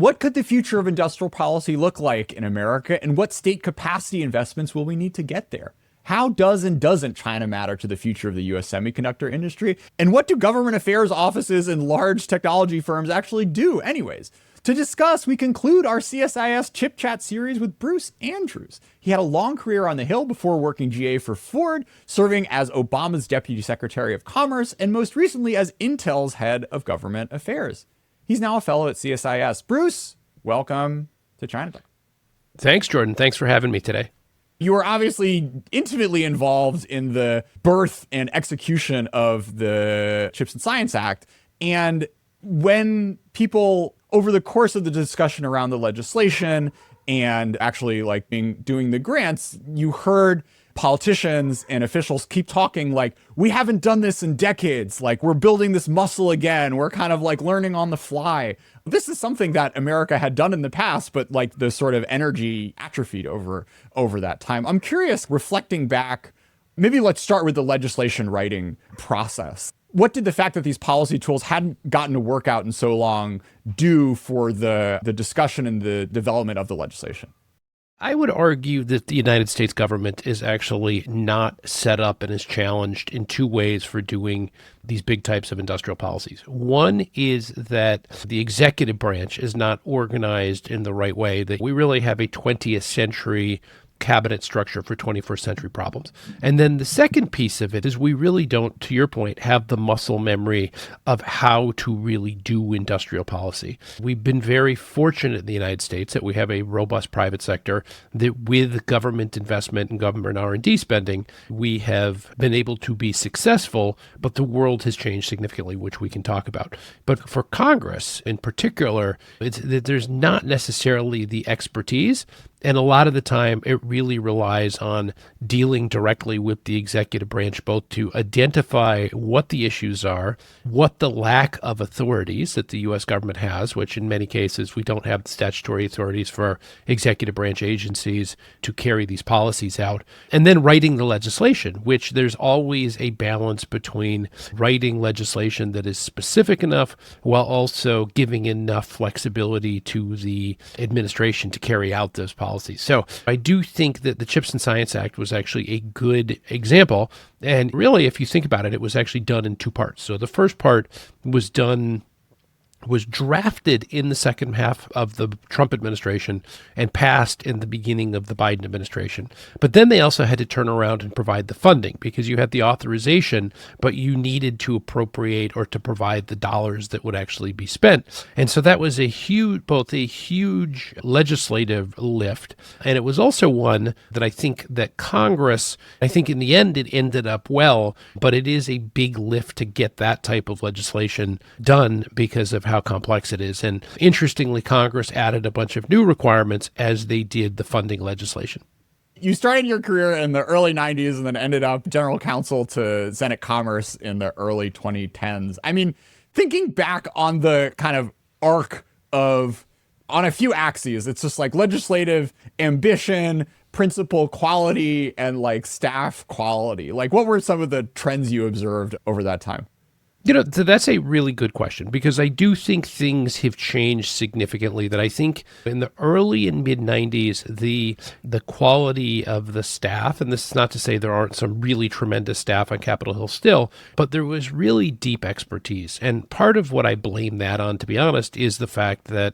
What could the future of industrial policy look like in America, and what state capacity investments will we need to get there? How does and doesn't China matter to the future of the US semiconductor industry? And what do government affairs offices and large technology firms actually do anyways? To discuss, we conclude our CSIS Chip Chat series with Bruce Andrews. He had a long career on the Hill before working GA for Ford, serving as Obama's Deputy Secretary of Commerce, and most recently as Intel's Head of Government Affairs. He's now a fellow at CSIS. Bruce, welcome to China Talk. Thanks, Jordan. Thanks for having me today. You were obviously intimately involved in the birth and execution of the Chips and Science Act. And when people, over the course of the discussion around the legislation and actually doing the grants, you heard politicians and officials keep talking like, we haven't done this in decades. Like, we're building this muscle again. We're kind of like learning on the fly. This is something that America had done in the past, but like the sort of energy atrophied over that time. I'm curious, reflecting back, maybe let's start with the legislation writing process. What did the fact that these policy tools hadn't gotten to work out in so long do for the discussion and the development of the legislation? I would argue that the United States government is actually not set up and is challenged in two ways for doing these big types of industrial policies. One is that the executive branch is not organized in the right way, that we really have a 20th century cabinet structure for 21st century problems. And then the second piece of it is we really don't, to your point, have the muscle memory of how to really do industrial policy. We've been very fortunate in the United States that we have a robust private sector that with government investment and government R&D spending, we have been able to be successful, but the world has changed significantly, which we can talk about. But for Congress in particular, there's not necessarily the expertise. And a lot of the time, it really relies on dealing directly with the executive branch, both to identify what the issues are, what the lack of authorities that the U.S. government has, which in many cases we don't have statutory authorities for executive branch agencies to carry these policies out, and then writing the legislation, which there's always a balance between writing legislation that is specific enough while also giving enough flexibility to the administration to carry out those policies. So I do think that the Chips and Science Act was actually a good example. And really, if you think about it, it was actually done in two parts. So the first part was drafted in the second half of the Trump administration and passed in the beginning of the Biden administration. But then they also had to turn around and provide the funding because you had the authorization, but you needed to appropriate or to provide the dollars that would actually be spent. And so that was both a huge legislative lift. And it was also one that I think that Congress, I think in the end it ended up well, but it is a big lift to get that type of legislation done because of how complex it is. And interestingly, Congress added a bunch of new requirements as they did the funding legislation. You started your career in the early 90s and then ended up general counsel to Senate Commerce in the early 2010s. I mean, thinking back on the kind of arc of, on a few axes, it's just like legislative ambition, principal quality, and like staff quality. Like, what were some of the trends you observed over that time? So that's a really good question because I do think things have changed significantly. That I think in the early and mid 90s, the quality of the staff, and this is not to say there aren't some really tremendous staff on Capitol Hill still, but there was really deep expertise. And part of what I blame that on, to be honest, is the fact that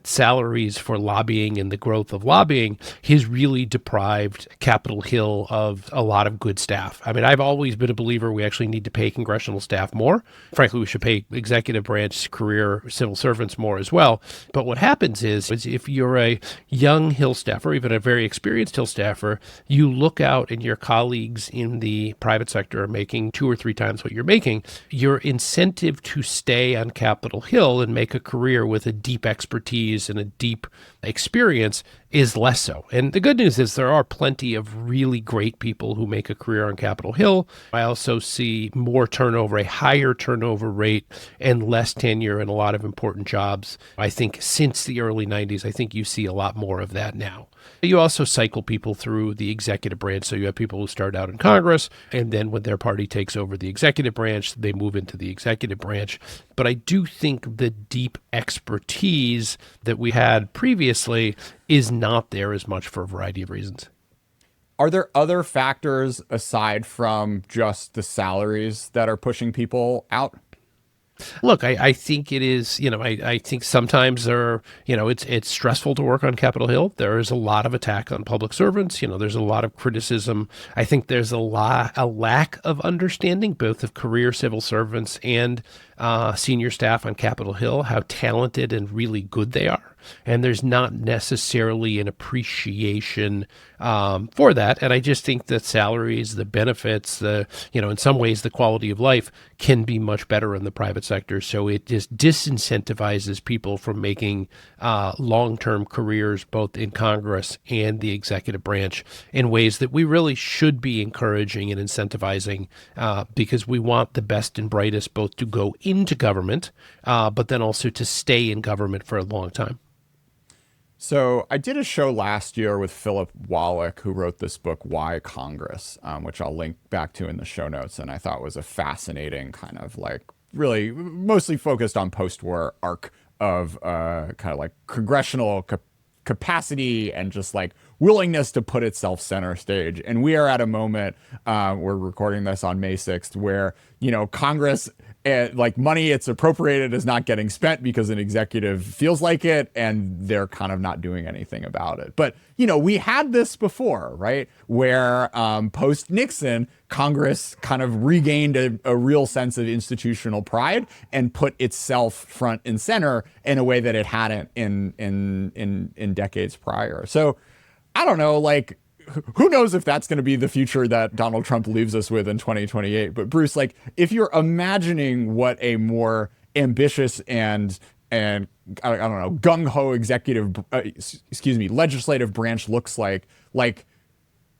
salaries for lobbying and the growth of lobbying has really deprived Capitol Hill of a lot of good staff. I mean, I've always been a believer we actually need to pay congressional staff more. Frankly, we should pay executive branch career civil servants more as well. But what happens is if you're a young Hill staffer, or even a very experienced Hill staffer, you look out and your colleagues in the private sector are making 2 or 3 times what you're making. Your incentive to stay on Capitol Hill and make a career with a deep expertise and a deep experience is less so. And the good news is there are plenty of really great people who make a career on Capitol Hill. I also see more turnover, a higher turnover rate, and less tenure in a lot of important jobs. I think since the early 90s, I think you see a lot more of that now. You also cycle people through the executive branch. So you have people who start out in Congress, and then when their party takes over the executive branch, they move into the executive branch. But I do think the deep expertise that we had previously is not there as much for a variety of reasons. Are there other factors aside from just the salaries that are pushing people out? Look, I think it is, I think sometimes it's stressful to work on Capitol Hill. There is a lot of attack on public servants. There's a lot of criticism. I think there's a lack of understanding, both of career civil servants and senior staff on Capitol Hill, how talented and really good they are. And there's not necessarily an appreciation for that. And I just think that salaries, the benefits, in some ways, the quality of life can be much better in the private sector. So it just disincentivizes people from making long-term careers, both in Congress and the executive branch, in ways that we really should be encouraging and incentivizing because we want the best and brightest both to go into government, but then also to stay in government for a long time. So I did a show last year with Philip Wallach, who wrote this book, Why Congress, which I'll link back to in the show notes. And I thought was a fascinating kind of like really mostly focused on post-war arc of kind of like congressional capacity and just like willingness to put itself center stage. And we are at a moment, we're recording this on May 6th, where, Congress, like money it's appropriated is not getting spent because an executive feels like it, and they're kind of not doing anything about it. But, we had this before, right? Where post Nixon, Congress kind of regained a real sense of institutional pride and put itself front and center in a way that it hadn't in decades prior. So I don't know, like, who knows if that's going to be the future that Donald Trump leaves us with in 2028. But Bruce, like, if you're imagining what a more ambitious and I don't know, gung-ho legislative branch looks like,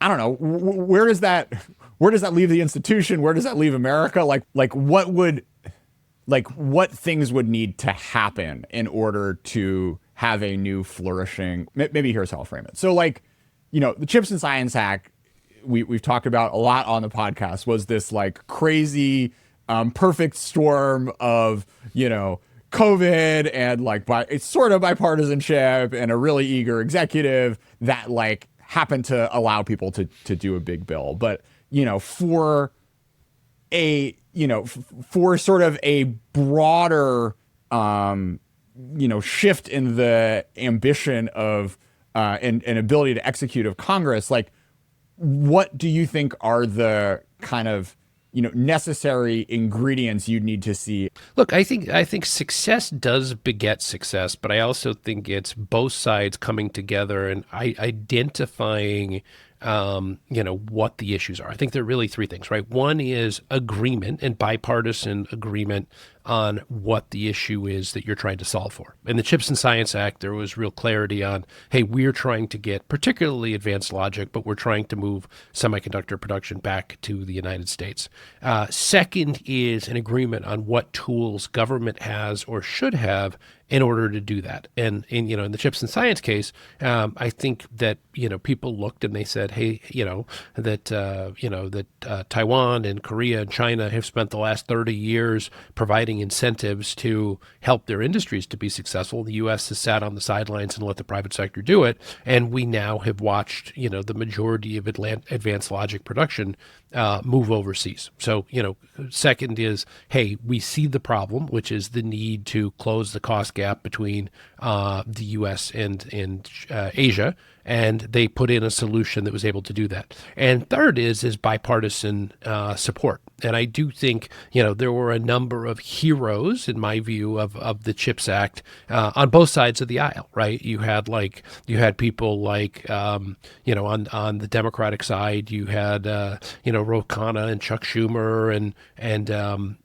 I don't know, where does that leave the institution? Where does that leave America? What things would need to happen in order to have a new flourishing, maybe here's how I'll frame it. So like, the Chips and Science Act, we've talked about a lot on the podcast, was this like crazy, perfect storm of, COVID and like it's sort of bipartisanship and a really eager executive that like happened to allow people to do a big bill. But, for sort of a broader, shift in the ambition of and ability to execute of Congress, like, what do you think are the kind of necessary ingredients you'd need to see? Look, I think success does beget success, but I also think it's both sides coming together and identifying what the issues are. I think there are really three things, right? One is agreement and bipartisan agreement on what the issue is that you're trying to solve for. In the Chips and Science Act, there was real clarity on, hey, we're trying to get particularly advanced logic, but we're trying to move semiconductor production back to the United States. Second is an agreement on what tools government has or should have in order to do that. And in the Chips and Science case, I think that people looked and they said, hey, that Taiwan and Korea and China have spent the last 30 years providing incentives to help their industries to be successful. The U.S. has sat on the sidelines and let the private sector do it, and we now have watched the majority of advanced logic production move overseas. So second is, hey, we see the problem, which is the need to close the cost gap between the U.S. and Asia, and they put in a solution that was able to do that. And third is bipartisan support. And I do think, there were a number of heroes, in my view, of the CHIPS Act on both sides of the aisle, right? You had people like, on the Democratic side, you had, Ro Khanna and Chuck Schumer and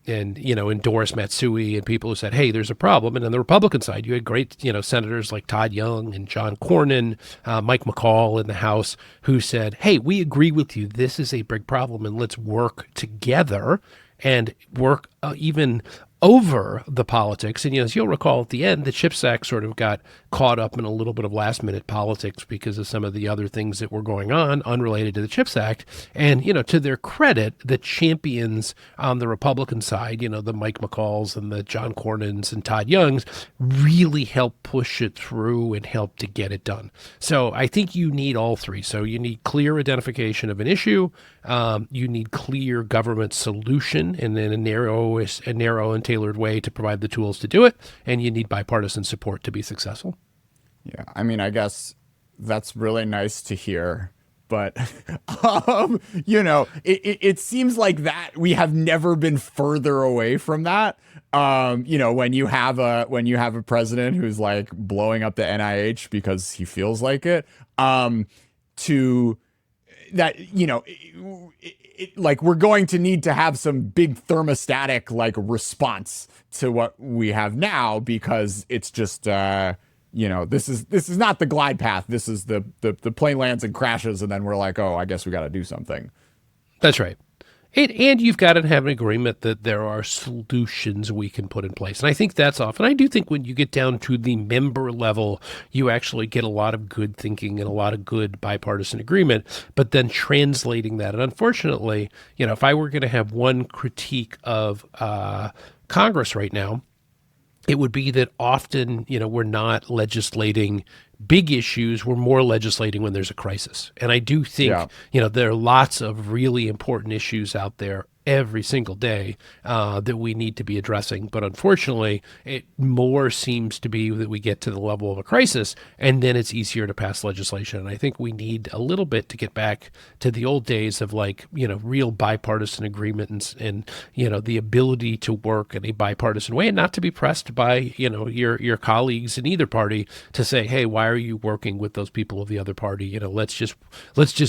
endorsed Matsui and people who said, hey, there's a problem. And on the Republican side, you had great, senators like Todd Young and John Cornyn, Mike McCall in the House, who said, hey, we agree with you. This is a big problem, and let's work together and work even over the politics. And, as you'll recall at the end, the CHIPS Act sort of got caught up in a little bit of last minute politics because of some of the other things that were going on unrelated to the CHIPS Act. And, to their credit, the champions on the Republican side, the Mike McCalls and the John Cornyns and Todd Youngs really helped push it through and help to get it done. So I think you need all three. So you need clear identification of an issue. You need clear government solution and then a narrow and tailored way to provide the tools to do it. And you need bipartisan support to be successful. Yeah, I mean, I guess that's really nice to hear. But, it seems like that we have never been further away from that. When you have a president who's like blowing up the NIH because he feels like it, to that, like we're going to need to have some big thermostatic like response to what we have now, because it's just this is not the glide path. This is the plane lands and crashes, and then we're like, oh, I guess we got to do something. That's right. And you've got to have an agreement that there are solutions we can put in place. And I think that's often, I do think when you get down to the member level, you actually get a lot of good thinking and a lot of good bipartisan agreement, but then translating that. And unfortunately, if I were going to have one critique of Congress right now, it would be that often, we're not legislating big issues. We're more legislating when there's a crisis. And I do think, there are lots of really important issues out there every single day that we need to be addressing. But unfortunately, it more seems to be that we get to the level of a crisis, and then it's easier to pass legislation. And I think we need a little bit to get back to the old days of real bipartisan agreement and the ability to work in a bipartisan way and not to be pressed by, your colleagues in either party to say, hey, why are you working with those people of the other party? Let's just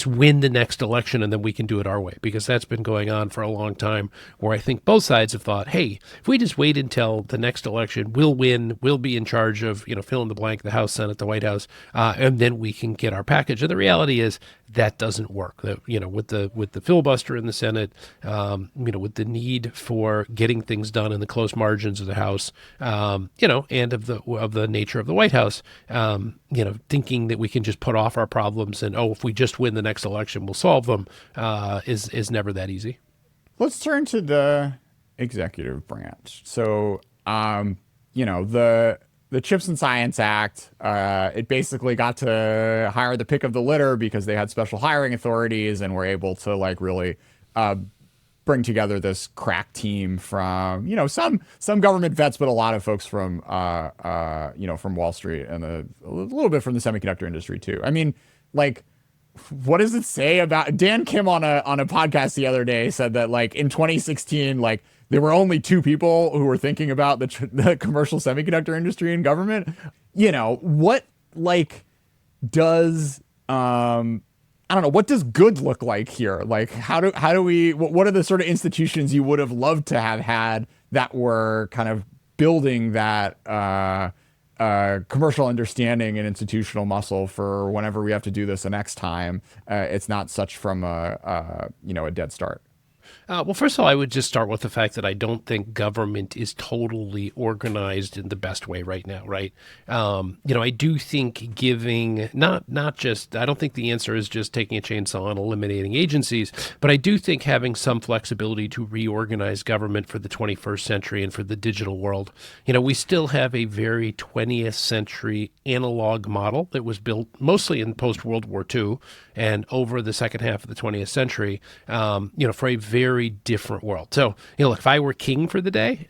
win the next election and then we can do it our way, because that's been going on for a long time, where I think both sides have thought, hey, if we just wait until the next election, we'll win, we'll be in charge of, fill in the blank, the House, Senate, the White House, and then we can get our package. And the reality is that doesn't work. With the filibuster in the Senate, with the need for getting things done in the close margins of the House, and of the nature of the White House, thinking that we can just put off our problems and, if we just win the next election, we'll solve them, is never that easy. Let's turn to the executive branch. So, the Chips and Science Act, it basically got to hire the pick of the litter because they had special hiring authorities and were able to really bring together this crack team from, some government vets, but a lot of folks from, from Wall Street and a little bit from the semiconductor industry too. I mean, what does it say about Dan Kim on a podcast the other day said that in 2016, there were only two people who were thinking about the commercial semiconductor industry and government. What does I don't know, what does good look like here? How do we, what are the sort of institutions you would have loved to have had that were kind of building that commercial understanding and institutional muscle for whenever we have to do this the next time, it's not such from a dead start. Well, first of all, I would just start with the fact that I don't think government is totally organized in the best way right now, right? I do think giving, not just, I don't think the answer is just taking a chainsaw and eliminating agencies, but I do think having some flexibility to reorganize government for the 21st century and for the digital world. We still have a very 20th century analog model that was built mostly in post-World War II and over the second half of the 20th century, for a very very different world. So, look, if I were king for the day,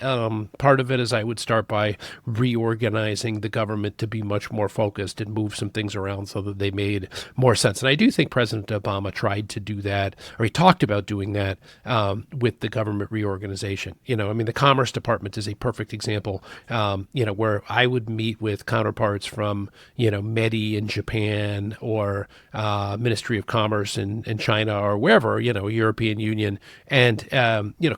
part of it is I would start by reorganizing the government to be much more focused and move some things around so that they made more sense. And I do think President Obama tried to do that, or he talked about doing that with the government reorganization. The Commerce Department is a perfect example, where I would meet with counterparts from, METI in Japan or Ministry of Commerce in China or wherever, European Union. And,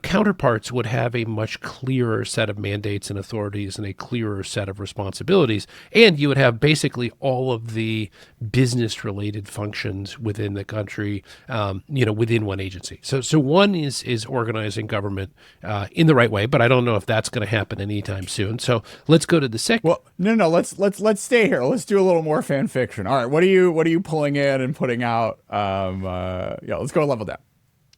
counterparts would have a much clearer set of mandates and authorities and a clearer set of responsibilities. And you would have basically all of the business related functions within the country, within one agency. So one is organizing government in the right way, but I don't know if that's going to happen anytime soon. So let's go to the second. Well, no, let's stay here. Let's do a little more fan fiction. All right, what are you pulling in and putting out? Let's go a level down.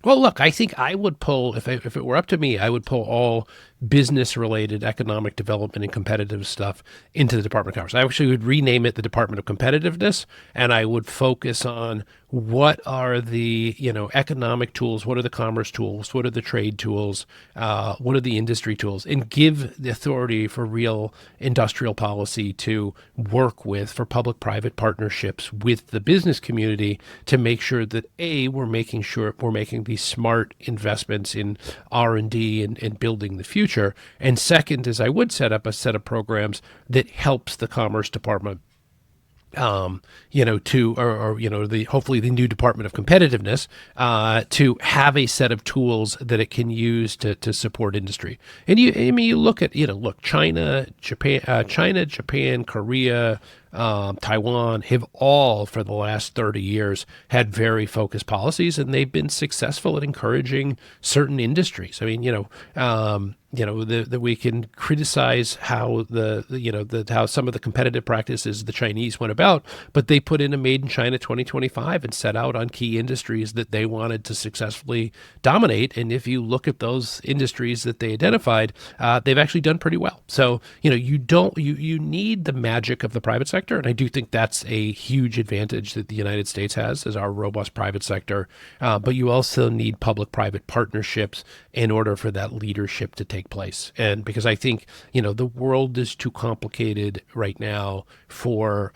Well, look, I think I would pull, if it were up to me, I would pull all business-related economic development and competitive stuff into the Department of Commerce. I actually would rename it the Department of Competitiveness, and I would focus on what are the economic tools, what are the commerce tools, what are the trade tools, what are the industry tools, and give the authority for real industrial policy to work with, for public-private partnerships with the business community to make sure that we're making sure we're making these smart investments in R&D and building the future. And second is I would set up a set of programs that helps the Commerce Department hopefully the new Department of Competitiveness, to have a set of tools that it can use to support industry. And you look at, China, Japan, Korea, Taiwan have all for the last 30 years had very focused policies, and they've been successful at encouraging certain industries. I mean, that we can criticize how how some of the competitive practices the Chinese went about, but they put in a Made in China 2025 and set out on key industries that they wanted to successfully dominate. And if you look at those industries that they identified, they've actually done pretty well. So, you need the magic of the private sector. And I do think that's a huge advantage that the United States has as our robust private sector. But you also need public-private partnerships in order for that leadership to take place. And because I think, the world is too complicated right now for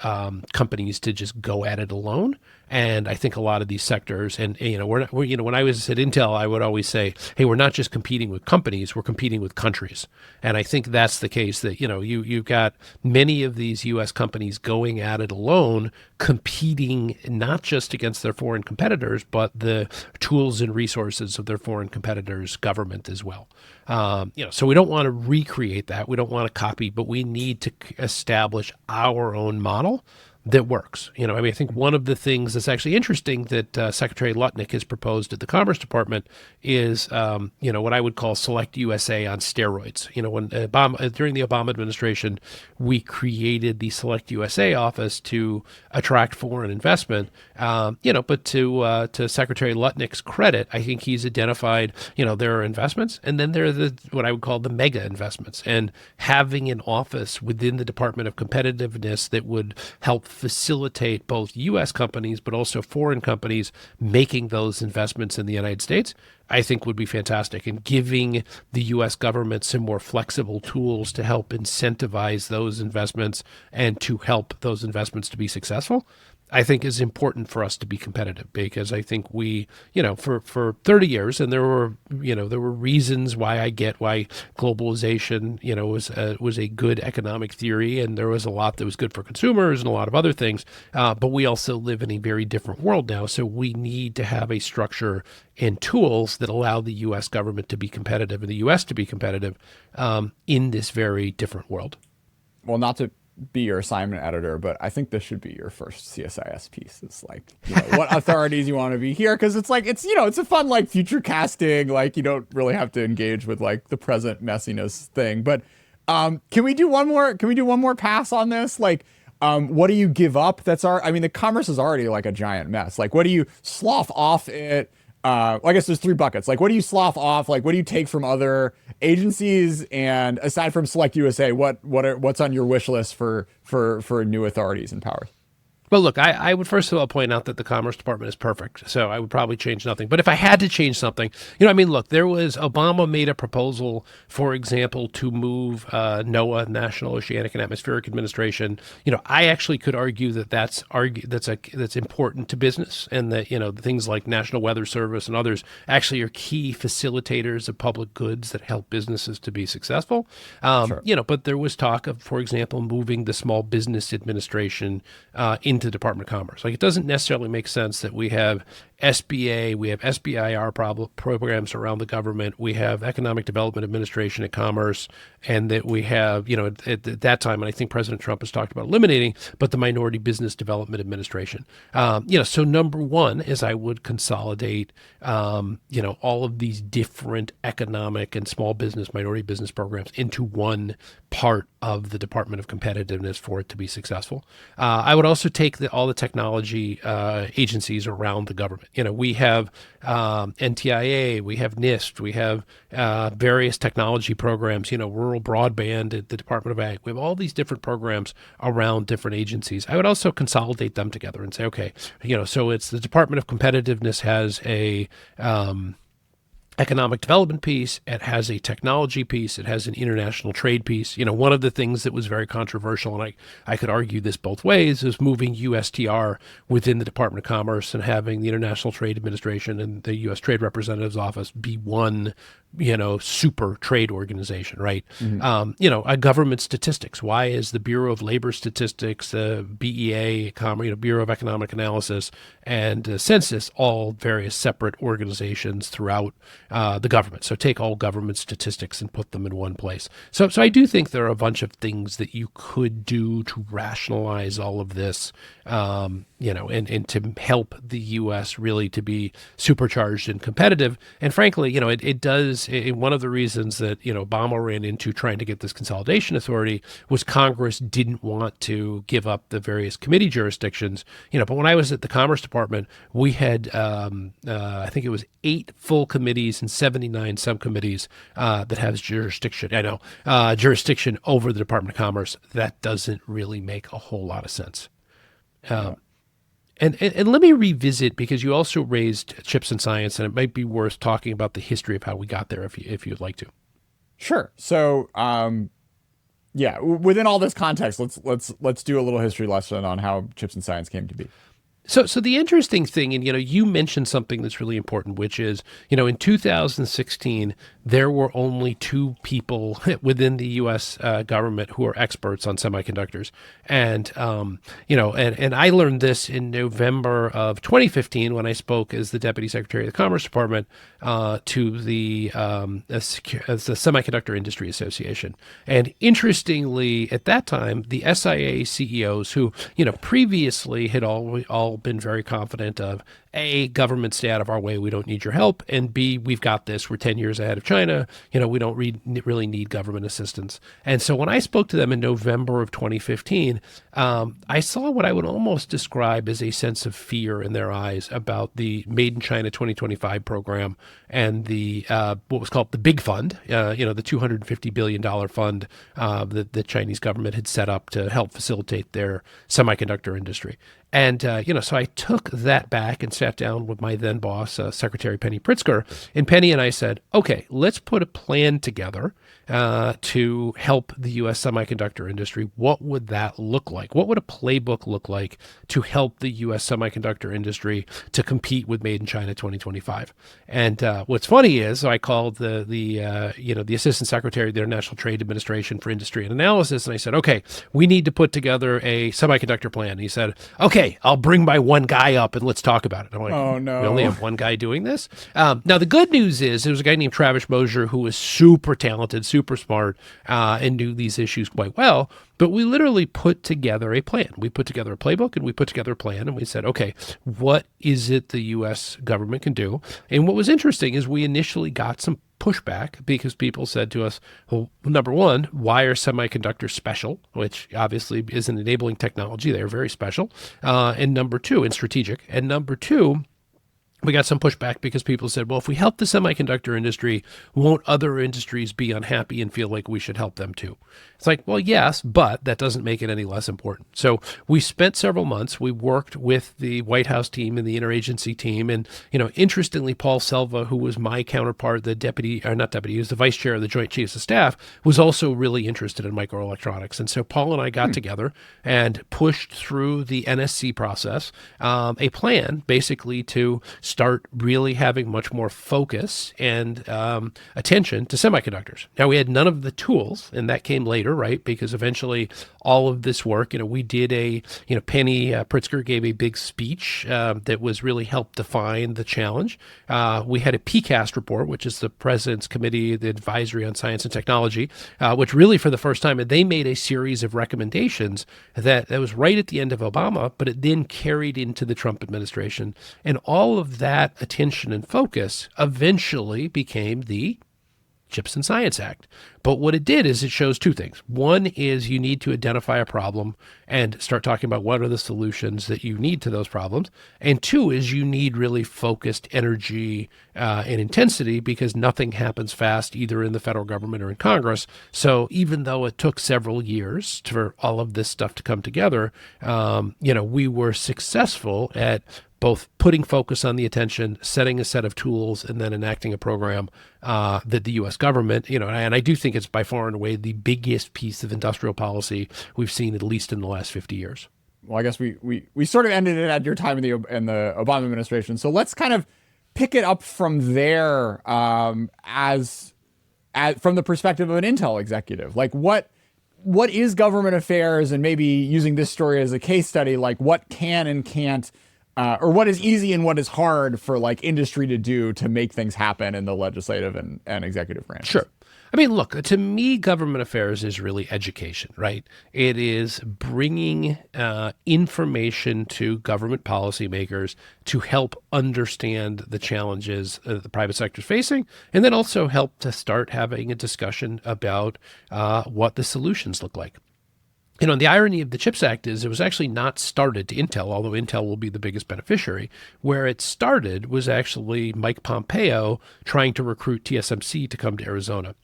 companies to just go at it alone. And I think a lot of these sectors, and when I was at Intel, I would always say, hey, we're not just competing with companies, we're competing with countries. And I think that's the case that, you've got many of these U.S. companies going at it alone, competing not just against their foreign competitors, but the tools and resources of their foreign competitors' government as well. So we don't want to recreate that. We don't want to copy, but we need to establish our own model that works. I think one of the things that's actually interesting that Secretary Lutnick has proposed at the Commerce Department is, what I would call Select USA on steroids. When during the Obama administration, we created the Select USA office to attract foreign investment. But to Secretary Lutnick's credit, I think he's identified, there are investments, and then there are what I would call the mega investments, and having an office within the Department of Competitiveness that would help facilitate both U.S. companies, but also foreign companies making those investments in the United States, I think would be fantastic. And giving the U.S. government some more flexible tools to help incentivize those investments and to help those investments to be successful, I think is important for us to be competitive, because I think we, for 30 years, and there were reasons why globalization, was a good economic theory, and there was a lot that was good for consumers and a lot of other things. But we also live in a very different world now. So we need to have a structure and tools that allow the U.S. government to be competitive and the U.S. to be competitive in this very different world. Well, not to be your assignment editor, but I think this should be your first CSIS piece. It's like, what authorities you want to be here, because it's like it's a fun future casting. You don't really have to engage with the present messiness thing. But can we do one more pass on this? What do you give up? The commerce is already a giant mess. What do you slough off it? I guess there's three buckets. What do you slough off? What do you take from other agencies? And aside from Select USA, what's on your wish list for new authorities and powers? Well, look, I would first of all point out that the Commerce Department is perfect, so I would probably change nothing. But if I had to change something, look, there was Obama made a proposal, for example, to move NOAA, National Oceanic and Atmospheric Administration. I actually could argue that that's important to business, and that things like National Weather Service and others actually are key facilitators of public goods that help businesses to be successful. Sure. But there was talk of, for example, moving the Small Business Administration into the Department of Commerce. Like, it doesn't necessarily make sense that we have SBA, we have SBIR programs around the government, we have Economic Development Administration at Commerce, and that we have, at that time, and I think President Trump has talked about eliminating, but the Minority Business Development Administration. So number one is I would consolidate, all of these different economic and small business, minority business programs into one part of the Department of Competitiveness for it to be successful. I would also take all the technology agencies around the government. We have NTIA, we have NIST, we have various technology programs, rural broadband at the Department of Ag. We have all these different programs around different agencies. I would also consolidate them together and say, okay, so it's the Department of Competitiveness has a economic development piece, it has a technology piece, it has an international trade piece. One of the things that was very controversial, and I could argue this both ways, is moving USTR within the Department of Commerce and having the International Trade Administration and the U.S. Trade Representative's Office be one super trade organization, right? A government statistics. Why is the Bureau of Labor Statistics, the BEA, Bureau of Economic Analysis, and Census all various separate organizations throughout the government? So take all government statistics and put them in one place. So I do think there are a bunch of things that you could do to rationalize all of this, and to help the U.S. really to be supercharged and competitive. And frankly, it does. One of the reasons that Obama ran into trying to get this consolidation authority was Congress didn't want to give up the various committee jurisdictions. But when I was at the Commerce Department, we had I think it was 8 full committees and 79 subcommittees that has jurisdiction. Jurisdiction over the Department of Commerce. That doesn't really make a whole lot of sense. And let me revisit, because you also raised chips and science, and it might be worth talking about the history of how we got there if you'd like to. Sure. So, within all this context, let's do a little history lesson on how chips and science came to be. So the interesting thing, and you mentioned something that's really important, which is, in 2016, there were only 2 people within the U.S. Government who are experts on semiconductors, and I learned this in November of 2015 when I spoke as the Deputy Secretary of the Commerce Department to the Semiconductor Industry Association, and interestingly, at that time, the SIA CEOs who previously had all been very confident of, A, government stay out of our way, we don't need your help, and B, we've got this, we're 10 years ahead of China, we don't really need government assistance. And so when I spoke to them in November of 2015, I saw what I would almost describe as a sense of fear in their eyes about the Made in China 2025 program and the what was called the Big Fund, the $250 billion fund that the Chinese government had set up to help facilitate their semiconductor industry. And, so I took that back and sat down with my then boss, Secretary Penny Pritzker, and Penny and I said, okay, let's put a plan together to help the U.S. semiconductor industry. What would that look like? What would a playbook look like to help the U.S. semiconductor industry to compete with Made in China 2025? And what's funny is, so I called the Assistant Secretary of the International Trade Administration for Industry and Analysis, and I said, okay, we need to put together a semiconductor plan. And he said, okay, I'll bring my one guy up and let's talk about it. I'm like, oh no, we only have one guy doing this. Now the good news is there was a guy named Travis Mosier who was super talented, super smart, and knew these issues quite well. But we literally put together a plan. We put together a playbook and we put together a plan and we said, okay, what is it the U.S. government can do? And what was interesting is we initially got some pushback because people said to us, well, number one, why are semiconductors special? Which obviously is an enabling technology. They're very special. And number two, and strategic. And number two, we got some pushback because people said, well, if we help the semiconductor industry, won't other industries be unhappy and feel like we should help them too? It's like, well, yes, but that doesn't make it any less important. So we spent several months. We worked with the White House team and the interagency team. And, interestingly, Paul Selva, who was my counterpart, the he was the vice chair of the Joint Chiefs of Staff, was also really interested in microelectronics. And so Paul and I got together and pushed through the NSC process, a plan basically to start really having much more focus and attention to semiconductors. Now, we had none of the tools, and that came later, right? Because eventually all of this work, we did Penny Pritzker gave a big speech that was really helped define the challenge. We had a PCAST report, which is the President's Committee, the Advisory on Science and Technology, which really for the first time, they made a series of recommendations that was right at the end of Obama, but it then carried into the Trump administration. And all of that attention and focus eventually became the Chips and Science Act. But what it did is it shows two things. One is you need to identify a problem and start talking about what are the solutions that you need to those problems. And two is you need really focused energy and intensity, because nothing happens fast either in the federal government or in Congress. So even though it took several years for all of this stuff to come together, we were successful at both putting focus on the attention, setting a set of tools, and then enacting a program that the U.S. government, and I do think it's by far and away the biggest piece of industrial policy we've seen, at least in the last 50 years. Well, I guess we sort of ended it at your time in the Obama administration. So let's kind of pick it up from there, from the perspective of an Intel executive. Like what is government affairs, and maybe using this story as a case study, like what can and can't, or what is easy and what is hard for like industry to do to make things happen in the legislative and executive branches. Sure. I mean, look, to me, government affairs is really education, right? It is bringing information to government policymakers to help understand the challenges the private sector is facing, and then also help to start having a discussion about what the solutions look like. The irony of the CHIPS Act is it was actually not started to Intel, although Intel will be the biggest beneficiary. Where it started was actually Mike Pompeo trying to recruit TSMC to come to Arizona.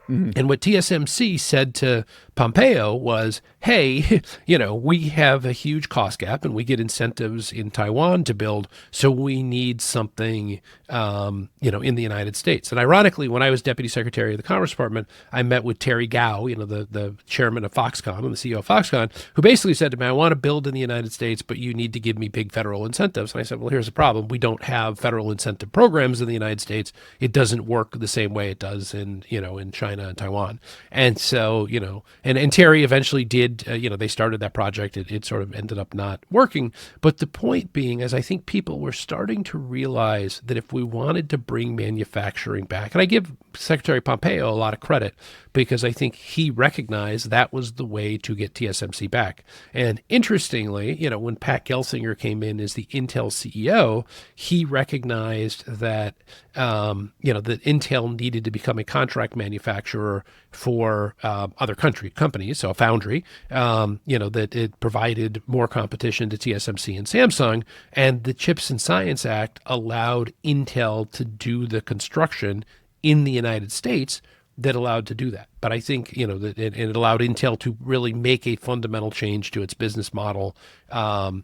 Mm-hmm. And what TSMC said to Pompeo was, hey, we have a huge cost gap and we get incentives in Taiwan to build, so we need something, in the United States. And ironically, when I was Deputy Secretary of the Commerce Department, I met with Terry Gao, the chairman of Foxconn and the CEO of Foxconn, who basically said to me, I want to build in the United States, but you need to give me big federal incentives. And I said, well, here's the problem. We don't have federal incentive programs in the United States. It doesn't work the same way it does in China and Taiwan. And so, and Terry eventually did, they started that project. It sort of ended up not working. But the point being is I think people were starting to realize that if we wanted to bring manufacturing back, and I give Secretary Pompeo a lot of credit because I think he recognized that was the way to get TSMC back. And interestingly, when Pat Gelsinger came in as the Intel CEO, he recognized that, that Intel needed to become a contract manufacturer for other companies, so a foundry, that it provided more competition to TSMC and Samsung. And the Chips and Science Act allowed Intel to do the construction in the United States that allowed to do that. But I think, that it allowed Intel to really make a fundamental change to its business model, and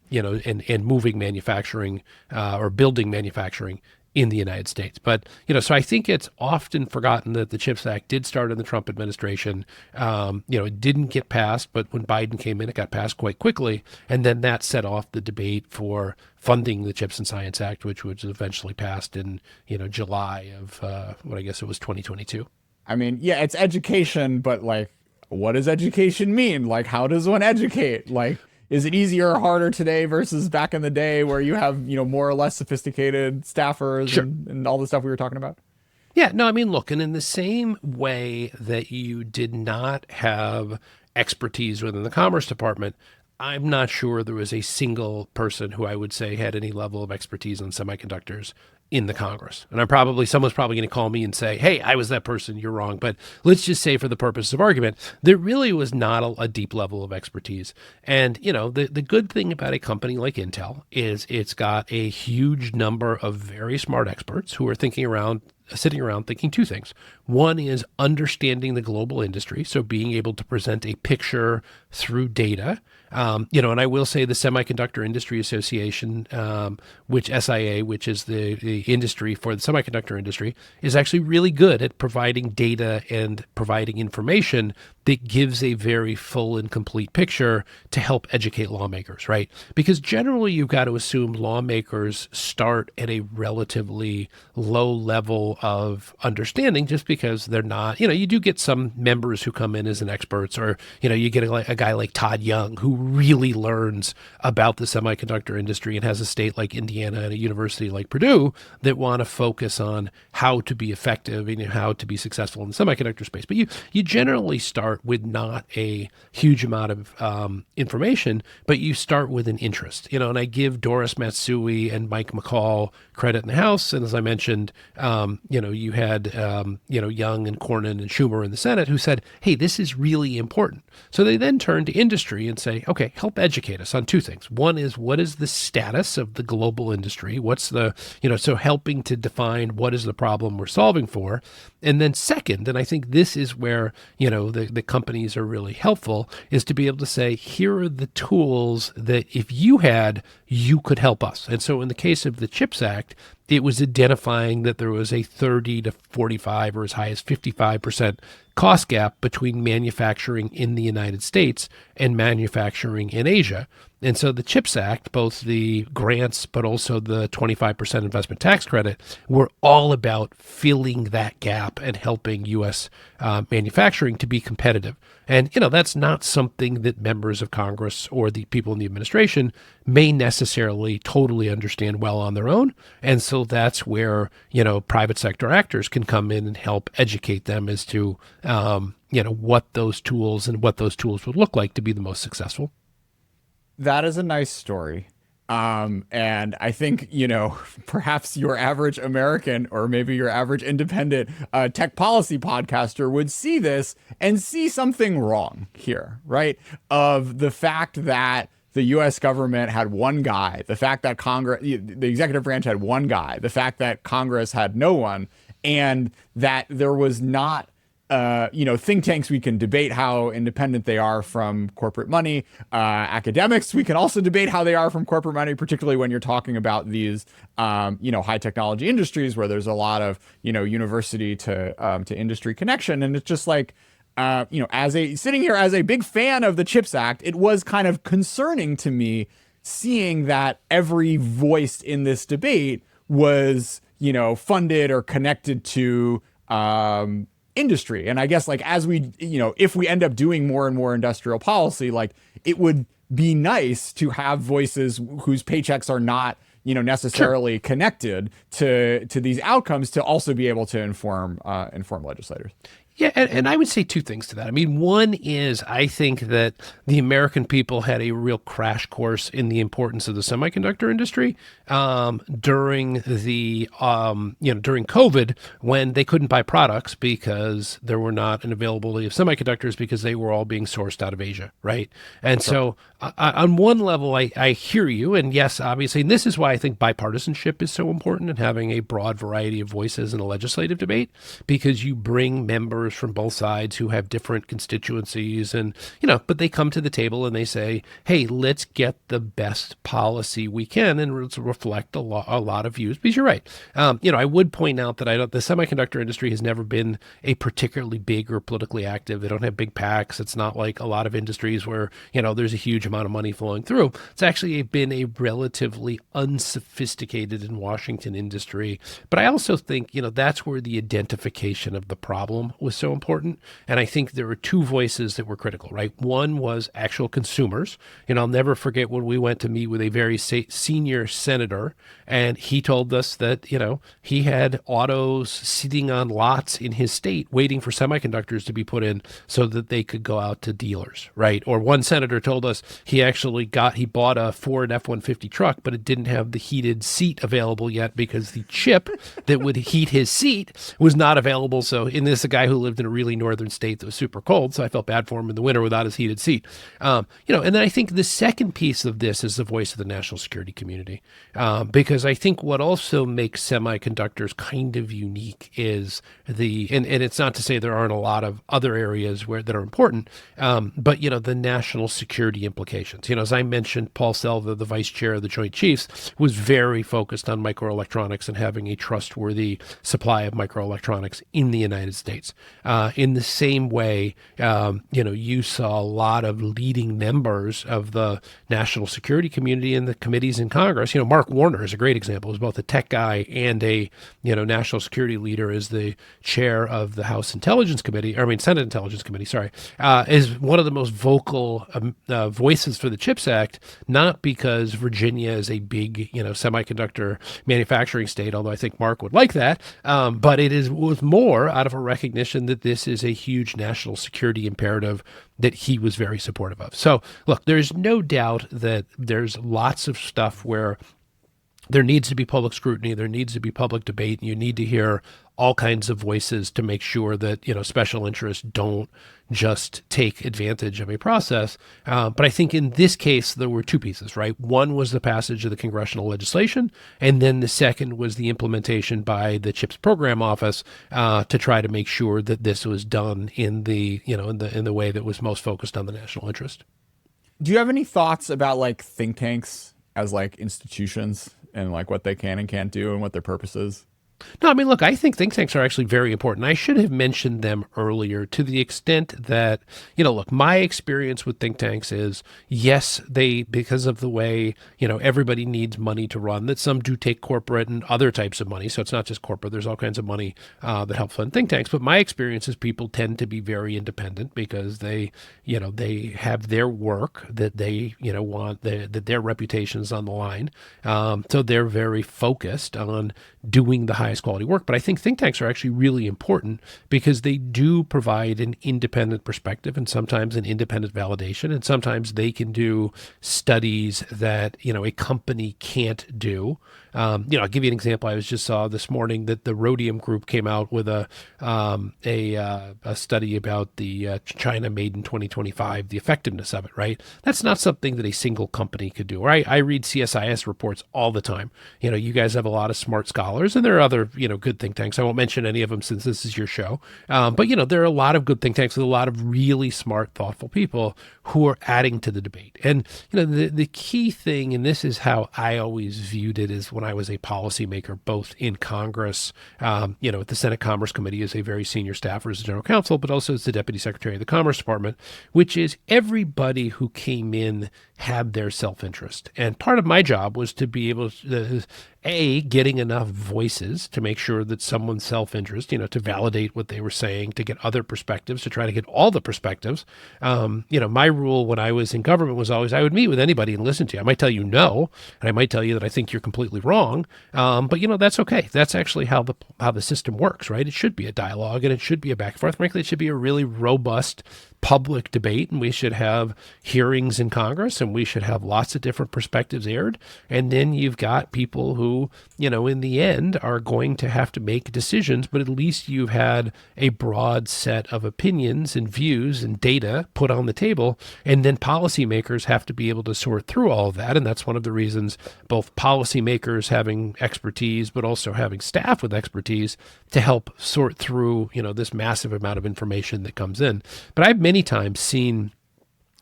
moving manufacturing or building manufacturing in the United States. But, so I think it's often forgotten that the CHIPS Act did start in the Trump administration. It didn't get passed, but when Biden came in, it got passed quite quickly. And then that set off the debate for funding the Chips and Science Act, which was eventually passed in, July of what I guess it was 2022. I mean, yeah, it's education, but like, what does education mean? Like, how does one educate? Like, is it easier or harder today versus back in the day where you have, more or less sophisticated staffers? Sure. and all the stuff we were talking about? Yeah, no, I mean, look, and in the same way that you did not have expertise within the Commerce Department, I'm not sure there was a single person who I would say had any level of expertise on semiconductors in the Congress. And someone's probably going to call me and say, hey, I was that person, you're wrong. But let's just say for the purpose of argument, there really was not a deep level of expertise. And, the good thing about a company like Intel is it's got a huge number of very smart experts who are sitting around thinking two things. One is understanding the global industry, so being able to present a picture through data. And I will say the Semiconductor Industry Association, which SIA, which is the industry for the semiconductor industry, is actually really good at providing data and providing information that gives a very full and complete picture to help educate lawmakers, right? Because generally you've got to assume lawmakers start at a relatively low level of understanding just because they're not, you do get some members who come in as an experts, or, you get a guy like Todd Young who really learns about the semiconductor industry and has a state like Indiana and a university like Purdue that want to focus on how to be effective and how to be successful in the semiconductor space. But you generally start with not a huge amount of information, but you start with an interest. And I give Doris Matsui and Mike McCall credit in the House. And as I mentioned, you had, Young and Cornyn and Schumer in the Senate who said, hey, this is really important. So they then turn to industry and say, okay, help educate us on two things. One is, what is the status of the global industry? What's the, so helping to define what is the problem we're solving for. And then second, and I think this is where, the companies are really helpful, is to be able to say, here are the tools that if you had, you could help us. And so in the case of the CHIPS Act, it was identifying that there was a 30 to 45 or as high as 55% cost gap between manufacturing in the United States and manufacturing in Asia. And so the CHIPS Act, both the grants, but also the 25% investment tax credit, were all about filling that gap and helping U.S. Manufacturing to be competitive. And, that's not something that members of Congress or the people in the administration may necessarily totally understand well on their own. And so that's where, private sector actors can come in and help educate them as to, what those tools would look like to be the most successful. That is a nice story. And I think, perhaps your average American or maybe your average independent tech policy podcaster would see this and see something wrong here, right? Of the fact that the U.S. government had one guy, the fact that the executive branch had one guy, the fact that Congress had no one, and that there was not think tanks, we can debate how independent they are from corporate money. Academics, we can also debate how they are from corporate money, particularly when you're talking about these, high technology industries where there's a lot of, university to industry connection. And it's just like, sitting here as a big fan of the CHIPS Act, it was kind of concerning to me seeing that every voice in this debate was, funded or connected to, industry. And I guess as we, if we end up doing more and more industrial policy, it would be nice to have voices whose paychecks are not, necessarily connected to these outcomes to also be able to inform legislators. Yeah, and I would say two things to that. I mean, one is I think that the American people had a real crash course in the importance of the semiconductor industry during the during COVID, when they couldn't buy products because there were not an availability of semiconductors because they were all being sourced out of Asia, right? And so on one level, I hear you, and yes, obviously, and this is why I think bipartisanship is so important and having a broad variety of voices in a legislative debate, because you bring members from both sides who have different constituencies and, but they come to the table and they say, hey, let's get the best policy we can and reflect a lot of views. Because you're right. I would point out that the semiconductor industry has never been a particularly big or politically active. They don't have big PACs. It's not like a lot of industries where, there's a huge amount of money flowing through. It's actually been a relatively unsophisticated in Washington industry. But I also think, that's where the identification of the problem was was so important. And I think there were two voices that were critical, right? One was actual consumers. And I'll never forget when we went to meet with a very senior senator, and he told us that, he had autos sitting on lots in his state waiting for semiconductors to be put in so that they could go out to dealers, right? Or one senator told us he bought a Ford F-150 truck, but it didn't have the heated seat available yet because the chip that would heat his seat was not available. So, and this is a guy who lived in a really northern state that was super cold, so I felt bad for him in the winter without his heated seat. And then I think the second piece of this is the voice of the national security community, because I think what also makes semiconductors kind of unique is and it's not to say there aren't a lot of other areas that are important, but the national security implications. As I mentioned, Paul Selva, the vice chair of the Joint Chiefs, was very focused on microelectronics and having a trustworthy supply of microelectronics in the United States. In the same way, you saw a lot of leading members of the national security community in the committees in Congress. Mark Warner is a great example. He's both a tech guy and a national security leader, as the chair of the Senate Intelligence Committee, is one of the most vocal voices for the CHIPS Act, not because Virginia is a big, semiconductor manufacturing state, although I think Mark would like that, but was more out of a recognition that this is a huge national security imperative that he was very supportive of. So, look, there's no doubt that there's lots of stuff where there needs to be public scrutiny, there needs to be public debate, and you need to hear all kinds of voices to make sure that, special interests don't just take advantage of a process. But I think in this case, there were two pieces, right? One was the passage of the congressional legislation, and then the second was the implementation by the CHIPS Program Office to try to make sure that this was done in the way that was most focused on the national interest. Do you have any thoughts about think tanks as institutions and what they can and can't do and what their purpose is? No, I mean, look, I think think tanks are actually very important. I should have mentioned them earlier to the extent that, look, my experience with think tanks is, yes, because of the way, everybody needs money to run, that some do take corporate and other types of money. So it's not just corporate. There's all kinds of money that help fund think tanks. But my experience is people tend to be very independent because they have their work that they, want, that their reputation is on the line. So they're very focused on doing the highest quality work. But I think think tanks are actually really important because they do provide an independent perspective and sometimes an independent validation. And sometimes they can do studies that, a company can't do. I'll give you an example. I just saw this morning that the Rhodium Group came out with a study about the China made in 2025, the effectiveness of it, right? That's not something that a single company could do. Right? I read CSIS reports all the time. You guys have a lot of smart scholars, and there are other, good think tanks. I won't mention any of them since this is your show. But there are a lot of good think tanks with a lot of really smart, thoughtful people who are adding to the debate. And, the key thing, and this is how I always viewed it, is when I was a policymaker, both in Congress, at the Senate Commerce Committee as a very senior staffer as the general counsel, but also as the deputy secretary of the Commerce Department, which is everybody who came in had their self-interest. And part of my job was to be able to, getting enough voices to make sure that someone's self-interest, to validate what they were saying, to get other perspectives, to try to get all the perspectives. My rule when I was in government was always I would meet with anybody and listen to you. I might tell you no, and I might tell you that I think you're completely wrong. But that's okay. That's actually how the system works, right? It should be a dialogue and it should be a back and forth. Frankly, it should be a really robust public debate, and we should have hearings in Congress, and we should have lots of different perspectives aired. And then you've got people who, in the end are going to have to make decisions, but at least you've had a broad set of opinions and views and data put on the table. And then policymakers have to be able to sort through all of that. And that's one of the reasons both policymakers having expertise, but also having staff with expertise to help sort through, this massive amount of information that comes in. But I've many times seen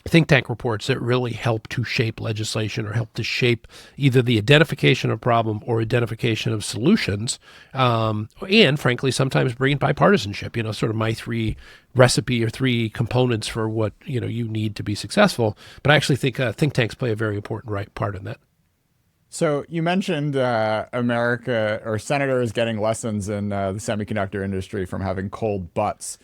think tank reports that really help to shape legislation or help to shape either the identification of problem or identification of solutions. And frankly, sometimes bring bipartisanship, sort of my three components for what, you need to be successful. But I actually think think tanks play a very important part in that. So you mentioned America or senators getting lessons in the semiconductor industry from having cold butts.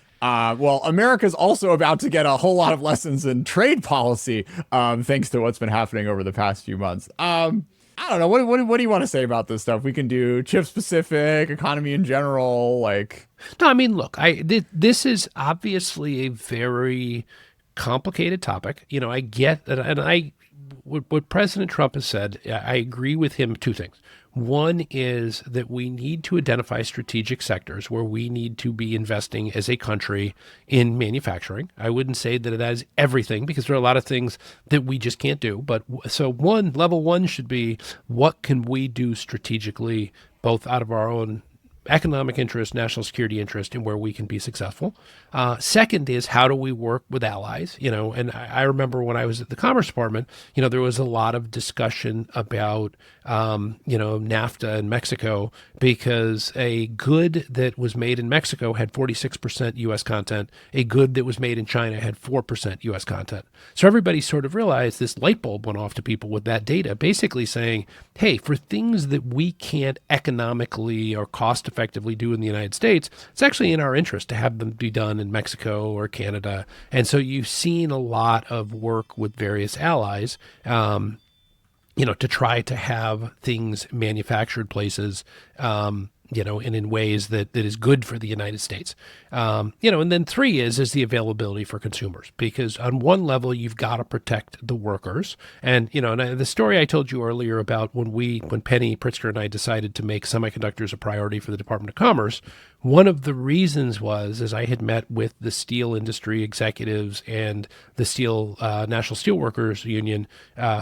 Well, America's also about to get a whole lot of lessons in trade policy, thanks to what's been happening over the past few months. I don't know. What do you want to say about this stuff? We can do chip specific, economy in general, like. No, I mean, look, this is obviously a very complicated topic. I get that, and what President Trump has said, I agree with him. Two things. One is that we need to identify strategic sectors where we need to be investing as a country in manufacturing. I wouldn't say that that is everything, because there are a lot of things that we just can't do. But so level one should be, what can we do strategically, both out of our own economic interest, national security interest, and where we can be successful. Second is, how do we work with allies? And I remember when I was at the Commerce Department, there was a lot of discussion about, NAFTA and Mexico, because a good that was made in Mexico had 46% U.S. content. A good that was made in China had 4% U.S. content. So everybody sort of realized, this light bulb went off to people with that data, basically saying, hey, for things that we can't economically or cost effectively do in the United States, it's actually in our interest to have them be done in Mexico or Canada. And so you've seen a lot of work with various allies, to try to have things manufactured places, and in ways that is good for the United States. And then three is the availability for consumers, because on one level, you've got to protect the workers. And, the story I told you earlier about when Penny Pritzker and I decided to make semiconductors a priority for the Department of Commerce, one of the reasons was I had met with the steel industry executives and the National Steelworkers Union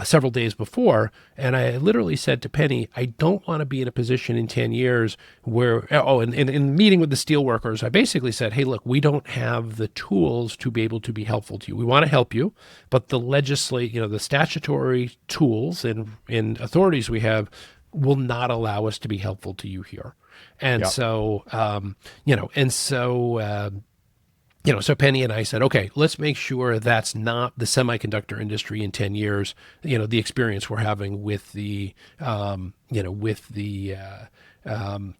several days before, and I literally said to Penny, I don't want to be in a position in 10 years where, in meeting with the steelworkers, I basically said, hey, look, we don't have the tools to be able to be helpful to you. We want to help you, but the statutory tools and authorities we have will not allow us to be helpful to you here. And Yep. so Penny and I said, okay, let's make sure that's not the semiconductor industry in 10 years, the experience we're having with the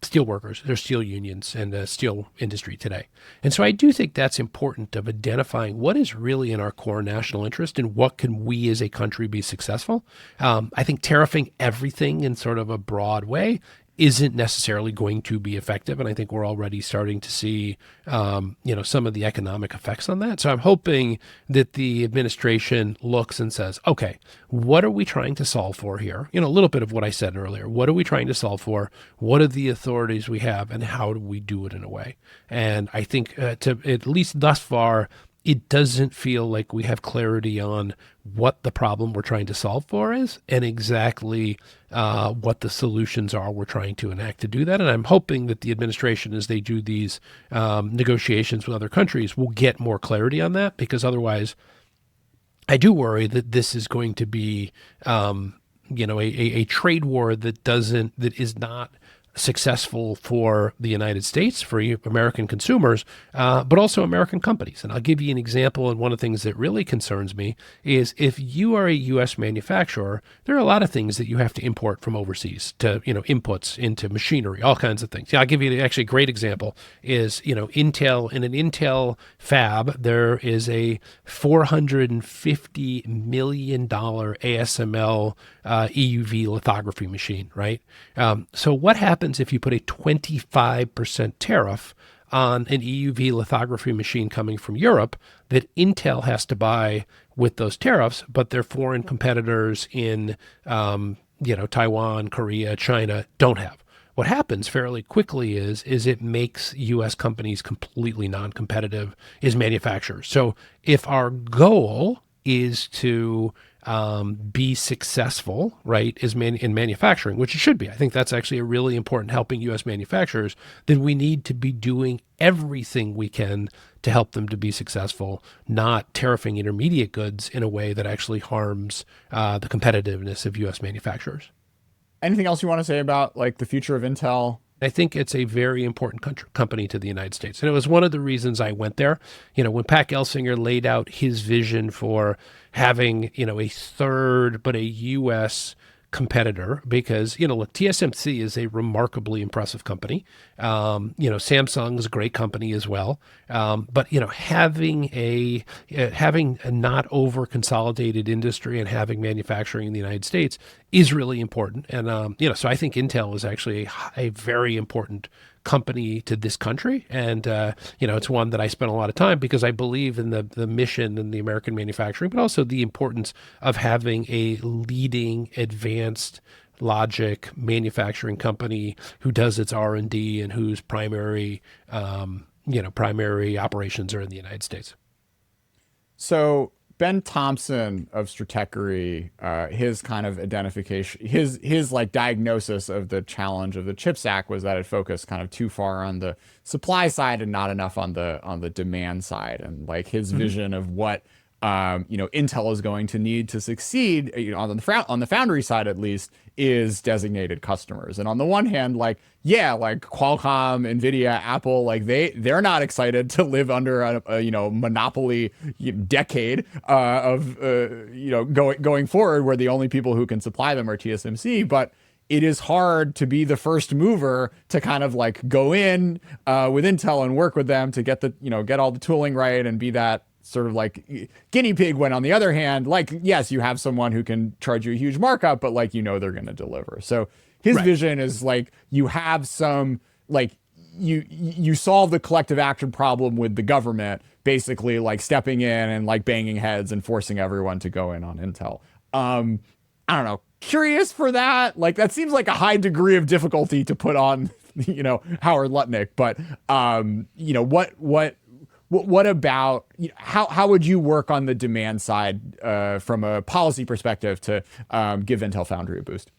steel workers, their steel unions, and the steel industry today. And so I do think that's important, of identifying what is really in our core national interest and what can we as a country be successful. I think tariffing everything in sort of a broad way isn't necessarily going to be effective. And I think we're already starting to see, some of the economic effects on that. So I'm hoping that the administration looks and says, okay, what are we trying to solve for here? A little bit of what I said earlier. What are we trying to solve for? What are the authorities we have, and how do we do it in a way? And I think to at least thus far, it doesn't feel like we have clarity on what the problem we're trying to solve for is, and exactly what the solutions are we're trying to enact to do that. And I'm hoping that the administration, as they do these negotiations with other countries, will get more clarity on that, because otherwise I do worry that this is going to be a trade war that is not successful for the United States, for American consumers, but also American companies. And I'll give you an example. And one of the things that really concerns me is, if you are a U.S. manufacturer, there are a lot of things that you have to import from overseas, to inputs into machinery, all kinds of things. I'll give you actually a great example. Is Intel, in an Intel fab, there is a $450 million ASML EUV lithography machine, right? So what happens if you put a 25% tariff on an EUV lithography machine coming from Europe that Intel has to buy with those tariffs, but their foreign competitors in Taiwan, Korea, China don't have? What happens fairly quickly is it makes U.S. companies completely non-competitive as manufacturers. So if our goal is to be successful, right, in manufacturing, which it should be. I think that's actually a really important, helping U.S. manufacturers. Then we need to be doing everything we can to help them to be successful, not tariffing intermediate goods in a way that actually harms the competitiveness of U.S. manufacturers. Anything else you want to say about the future of Intel? I think it's a very important company to the United States. And it was one of the reasons I went there. When Pat Gelsinger laid out his vision for having, a third, but a U.S. competitor because, look, TSMC is a remarkably impressive company. Samsung is a great company as well. But, having a not over consolidated industry and having manufacturing in the United States is really important. And, so I think Intel is actually a very important company to this country. And, it's one that I spent a lot of time because I believe in the mission and the American manufacturing, but also the importance of having a leading advanced logic manufacturing company who does its R&D and whose primary operations are in the United States. So Ben Thompson of Stratechery, his kind of identification, his like diagnosis of the challenge of the CHIPS Act was that it focused kind of too far on the supply side and not enough on the demand side. And like his vision of what Intel is going to need to succeed, on the Foundry side at least, is designated customers. And on the one hand, like Qualcomm, Nvidia, Apple, like they're not excited to live under a monopoly decade of going forward, where the only people who can supply them are TSMC. But it is hard to be the first mover to kind of like go in with Intel and work with them to get get all the tooling right and be that sort of like guinea pig, when on the other hand, like, yes, you have someone who can charge you a huge markup, but like, they're going to deliver. So his vision is like, you have some, like you solve the collective action problem with the government, basically like stepping in and like banging heads and forcing everyone to go in on Intel. I don't know. Curious for that. Like, that seems like a high degree of difficulty to put on, Howard Lutnick, but what about how would you work on the demand side from a policy perspective to give Intel Foundry a boost?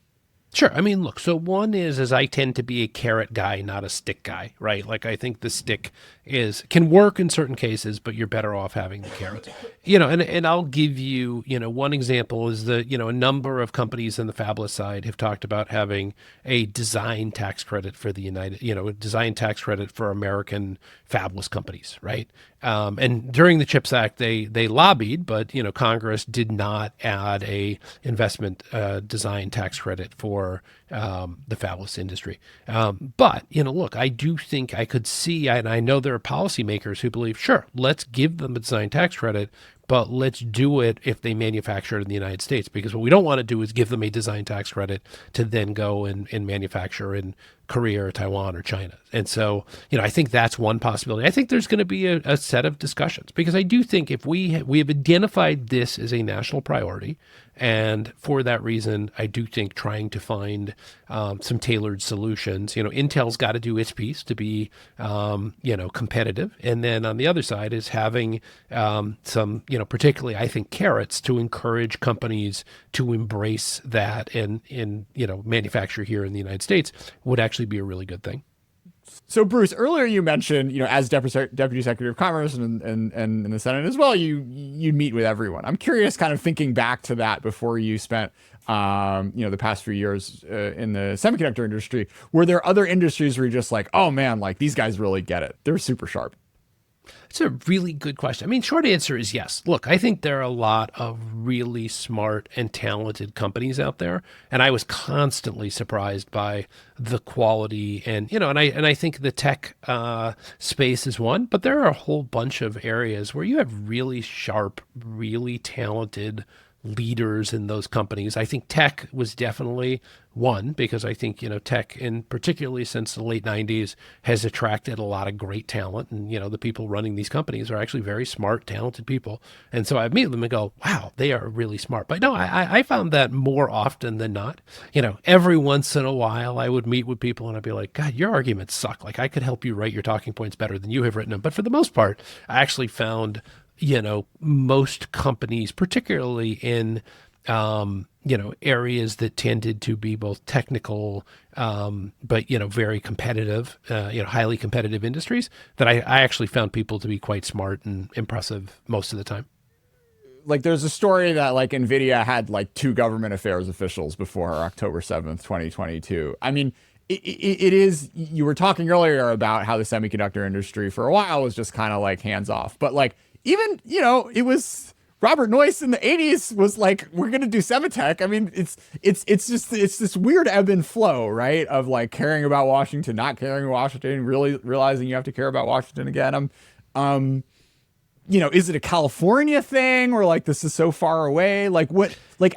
Sure. I mean, look, so one is I tend to be a carrot guy, not a stick guy, right? Like, I think the stick can work in certain cases, but you're better off having the carrots. And I'll give you, one example is a number of companies in the fabless side have talked about having a design tax credit for a design tax credit for American fabless companies, right? And during the CHIPS Act, they lobbied, but Congress did not add a investment design tax credit for the fabless industry. But look, I do think I could see, and I know there are policymakers who believe, sure, let's give them a design tax credit, but let's do it if they manufacture it in the United States, because what we don't want to do is give them a design tax credit to then go and manufacture in Korea or Taiwan or China. And so, I think that's one possibility. I think there's going to be a set of discussions, because I do think if we have identified this as a national priority, and for that reason, I do think trying to find some tailored solutions. Intel's got to do its piece to be, competitive. And then on the other side is having some, particularly, I think, carrots to encourage companies to embrace that and manufacture here in the United States would actually be a really good thing. So, Bruce, earlier you mentioned, as Deputy Secretary of Commerce and in the Senate as well, you meet with everyone. I'm curious, kind of thinking back to that before you spent, the past few years in the semiconductor industry. Were there other industries where you're just like, oh man, like these guys really get it. They're super sharp. It's a really good question. I mean, short answer is yes. Look, I think there are a lot of really smart and talented companies out there, and I was constantly surprised by the quality. And I think the tech space is one, but there are a whole bunch of areas where you have really sharp, really talented leaders in those companies. I think tech was definitely one, because I think, tech, and particularly since the late 90s, has attracted a lot of great talent. And, the people running these companies are actually very smart, talented people. And so I meet them and go, wow, they are really smart. But no, I found that more often than not. Every once in a while I would meet with people and I'd be like, God, your arguments suck. Like, I could help you write your talking points better than you have written them. But for the most part, I actually found most companies, particularly in, areas that tended to be both technical, but, very competitive, highly competitive industries, that I actually found people to be quite smart and impressive most of the time. Like, there's a story that like NVIDIA had like 2 government affairs officials before October 7th, 2022. I mean, it is, you were talking earlier about how the semiconductor industry for a while was just kind of like hands off, but like, even, it was Robert Noyce in the 80s was like, we're going to do Semitech. I mean, it's this weird ebb and flow, right? Of like caring about Washington, not caring about Washington, really realizing you have to care about Washington again. Is it a California thing, or like this is so far away? Like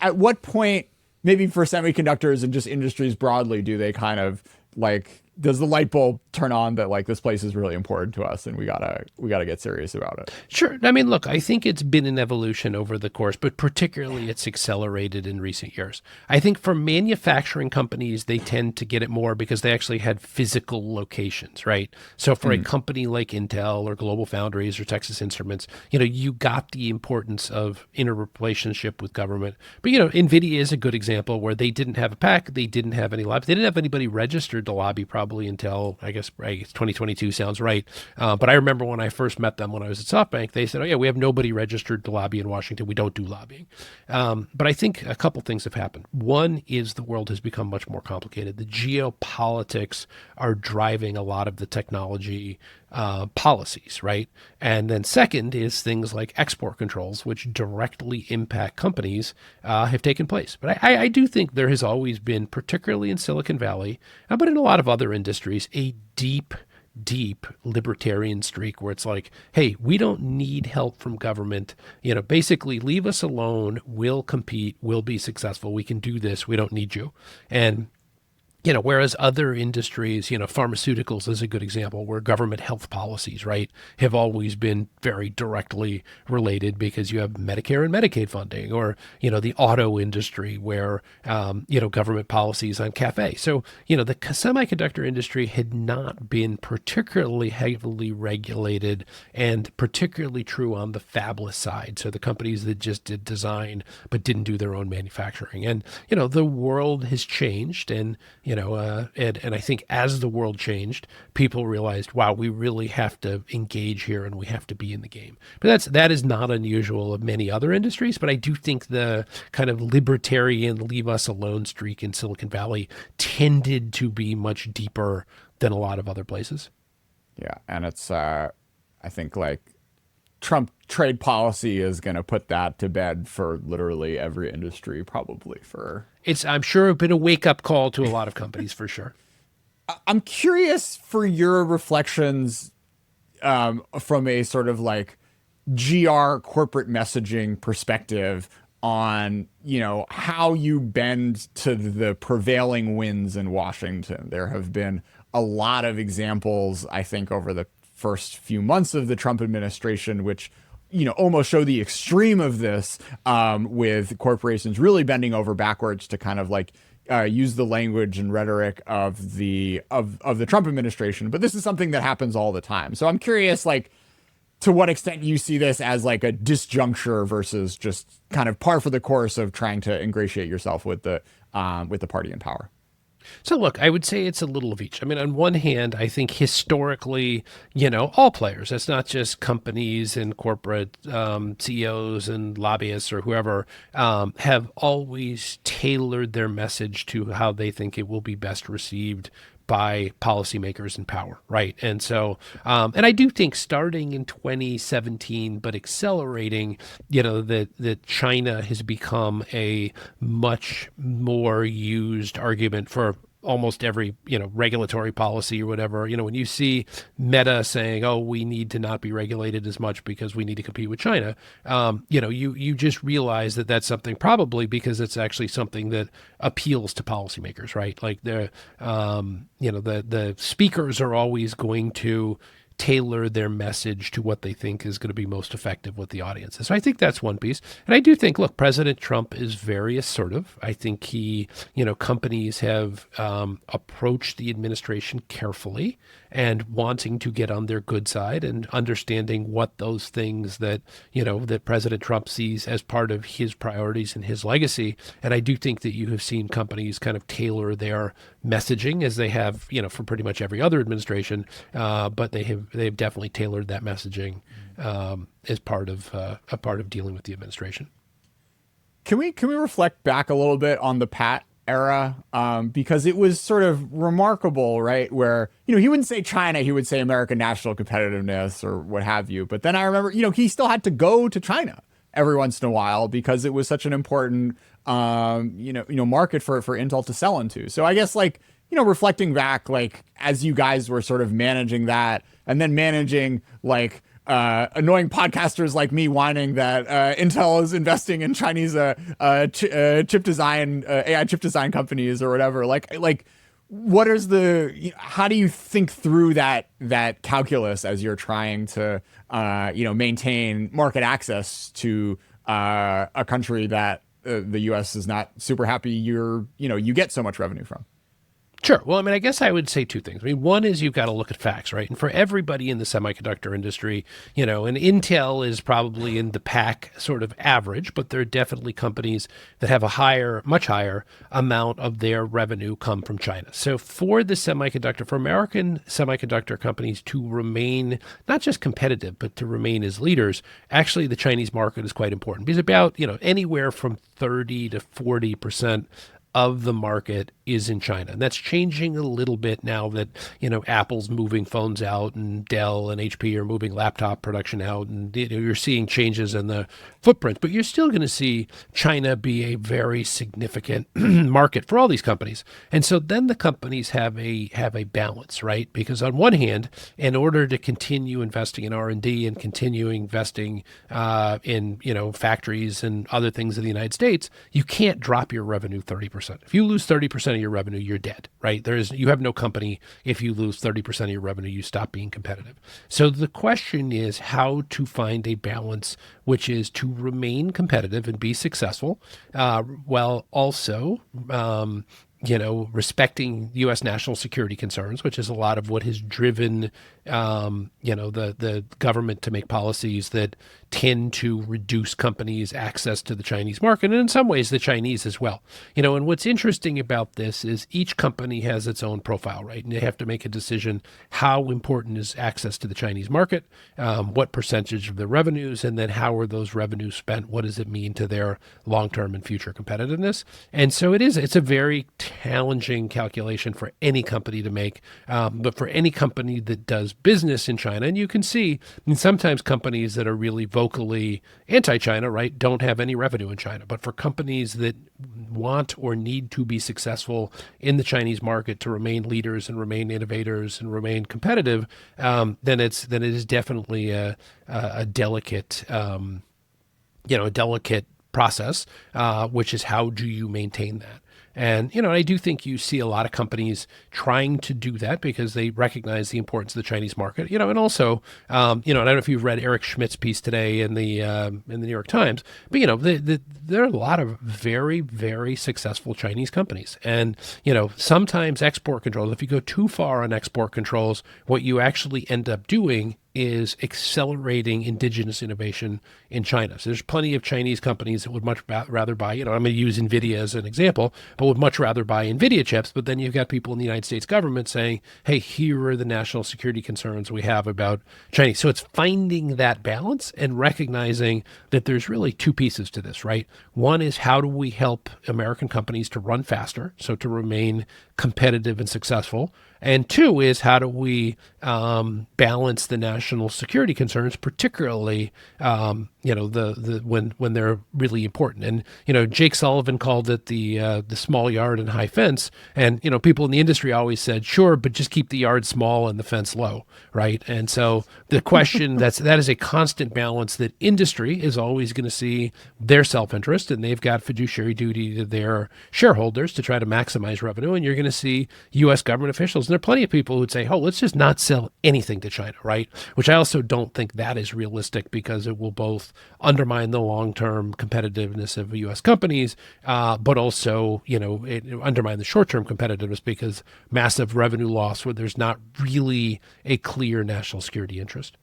at what point, maybe for semiconductors and just industries broadly, do they kind of like, does the light bulb turn on that like this place is really important to us and we gotta get serious about it? Sure. I mean, look, I think it's been an evolution over the course, but particularly it's accelerated in recent years. I think for manufacturing companies, they tend to get it more because they actually had physical locations, right? So for a company like Intel or Global Foundries or Texas Instruments, you got the importance of interrelationship with government. But, NVIDIA is a good example where they didn't have a PAC, they didn't have any lobby, they didn't have anybody registered to lobby probably until I guess 2022 sounds right. But I remember when I first met them when I was at SoftBank, they said, "Oh yeah, we have nobody registered to lobby in Washington. We don't do lobbying." But I think a couple things have happened. One is the world has become much more complicated. The geopolitics are driving a lot of the technology policies, right? And then second is things like export controls, which directly impact companies, have taken place. But I do think there has always been, particularly in Silicon Valley, but in a lot of other industries, a deep libertarian streak where it's like, hey, we don't need help from government. Basically leave us alone. We'll compete. We'll be successful. We can do this. We don't need you. And whereas other industries, pharmaceuticals is a good example where government health policies, right, have always been very directly related because you have Medicare and Medicaid funding, or, the auto industry where, government policies on CAFE. So, the semiconductor industry had not been particularly heavily regulated, and particularly true on the fabless side. So the companies that just did design but didn't do their own manufacturing. And, the world has changed, and and I think as the world changed, people realized, wow, we really have to engage here and we have to be in the game. But that is not unusual of many other industries. But I do think the kind of libertarian leave us alone streak in Silicon Valley tended to be much deeper than a lot of other places. Yeah. And it's, I think like Trump trade policy is going to put that to bed for literally every industry, probably for. I'm sure, been a wake up call to a lot of companies for sure. I'm curious for your reflections from a sort of like GR corporate messaging perspective on, how you bend to the prevailing winds in Washington. There have been a lot of examples, I think, over the first few months of the Trump administration, which, almost show the extreme of this, with corporations really bending over backwards to kind of like use the language and rhetoric of the Trump administration. But this is something that happens all the time. So I'm curious, like, to what extent you see this as like a disjuncture versus just kind of par for the course of trying to ingratiate yourself with the party in power. So look, I would say it's a little of each. I mean, on one hand, I think historically, all players, it's not just companies and corporate CEOs and lobbyists or whoever, have always tailored their message to how they think it will be best received by policymakers in power, right? And so, and I do think starting in 2017, but accelerating, that China has become a much more used argument for almost every, regulatory policy or whatever. When you see Meta saying, oh, we need to not be regulated as much because we need to compete with China, you just realize that that's something, probably because it's actually something that appeals to policymakers, right? Like the speakers are always going to tailor their message to what they think is going to be most effective with the audiences. So I think that's one piece. And I do think, look, President Trump is very assertive. I think companies have approached the administration carefully and wanting to get on their good side and understanding what those things that, that President Trump sees as part of his priorities and his legacy. And I do think that you have seen companies kind of tailor their messaging, as they have, for pretty much every other administration, but they've definitely tailored that messaging as part of dealing with the administration. Can we reflect back a little bit on the Pat era? Because it was sort of remarkable, right? Where, he wouldn't say China, he would say American national competitiveness or what have you. But then I remember, he still had to go to China every once in a while because it was such an important, market for Intel to sell into. So I guess like, reflecting back, like as you guys were sort of managing that and then managing like annoying podcasters like me whining that Intel is investing in Chinese chip design, AI chip design companies or whatever. Like what is how do you think through that calculus as you're trying to maintain market access to a country that the U.S. is not super happy you get so much revenue from? Sure. Well, I mean, I guess I would say two things. I mean, one is you've got to look at facts, right? And for everybody in the semiconductor industry, and Intel is probably in the pack sort of average, but there are definitely companies that have a much higher amount of their revenue come from China. So for American semiconductor companies to remain not just competitive, but to remain as leaders, actually the Chinese market is quite important because about, anywhere from 30 to 40% of the market is in China. And that's changing a little bit now that, Apple's moving phones out and Dell and HP are moving laptop production out, and you're seeing changes in the footprint, but you're still going to see China be a very significant market for all these companies. And so then the companies have a balance, right? Because on one hand, in order to continue investing in R&D and continue investing in, factories and other things in the United States, you can't drop your revenue 30%. If you lose 30% of your revenue, you're dead, right? You have no company. If you lose 30% of your revenue, you stop being competitive. So the question is how to find a balance, which is to remain competitive and be successful, while also respecting U.S. national security concerns, which is a lot of what has driven, the government to make policies that tend to reduce companies' access to the Chinese market, and in some ways the Chinese as well. And what's interesting about this is each company has its own profile, right? And they have to make a decision how important is access to the Chinese market, what percentage of the revenues, and then how are those revenues spent? What does it mean to their long-term and future competitiveness? And so it's a very challenging calculation for any company to make, but for any company that does business in China, and you can see, sometimes companies that are really vocally anti-China, right, don't have any revenue in China. But for companies that want or need to be successful in the Chinese market to remain leaders and remain innovators and remain competitive, then it is definitely a delicate, a delicate process, which is how do you maintain that? And, I do think you see a lot of companies trying to do that because they recognize the importance of the Chinese market, and also, I don't know if you've read Eric Schmidt's piece today in the New York Times, but, there are a lot of very, very successful Chinese companies. And, sometimes export controls, if you go too far on export controls, what you actually end up doing is accelerating indigenous innovation in China. So there's plenty of Chinese companies that would much rather buy, I'm going to use NVIDIA as an example, but would much rather buy NVIDIA chips. But then you've got people in the United States government saying, hey, here are the national security concerns we have about Chinese. So it's finding that balance and recognizing that there's really two pieces to this, right? One is how do we help American companies to run faster, so to remain competitive and successful? And two is how do we balance the national security concerns, particularly when they're really important. And Jake Sullivan called it the small yard and high fence. And people in the industry always said, sure, but just keep the yard small and the fence low, right? And so the question that is a constant balance that industry is always going to see their self-interest, and they've got fiduciary duty to their shareholders to try to maximize revenue. And you're going to see U.S. government officials. And there are plenty of people who'd say, oh, let's just not sell anything to China, right? Which I also don't think that is realistic because it will both undermine the long-term competitiveness of U.S. companies, but also, it undermine the short-term competitiveness because massive revenue loss where there's not really a clear national security interest.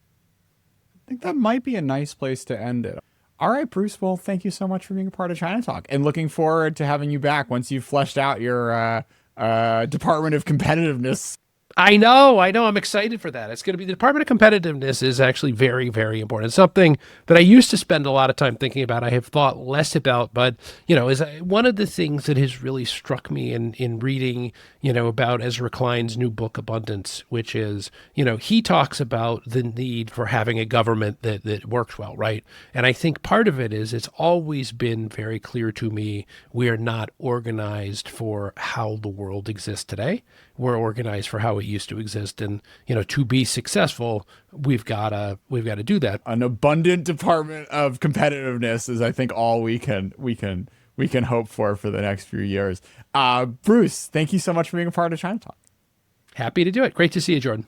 I think that might be a nice place to end it. All right, Bruce. Well, thank you so much for being a part of China Talk, and looking forward to having you back once you've fleshed out your Department of Competitiveness. I know. I'm excited for that. It's going to be the Department of Competitiveness is actually very, very important. It's something that I used to spend a lot of time thinking about. I have thought less about, but is one of the things that has really struck me in reading, about Ezra Klein's new book Abundance, which is, he talks about the need for having a government that works well, right? And I think part of it is it's always been very clear to me we are not organized for how the world exists today. We're organized for how it used to exist, and to be successful, we've got to do that. An abundant Department of Competitiveness is, I think, all we can hope for the next few years. Bruce, thank you so much for being a part of China Talk. Happy to do it. Great to see you, Jordan.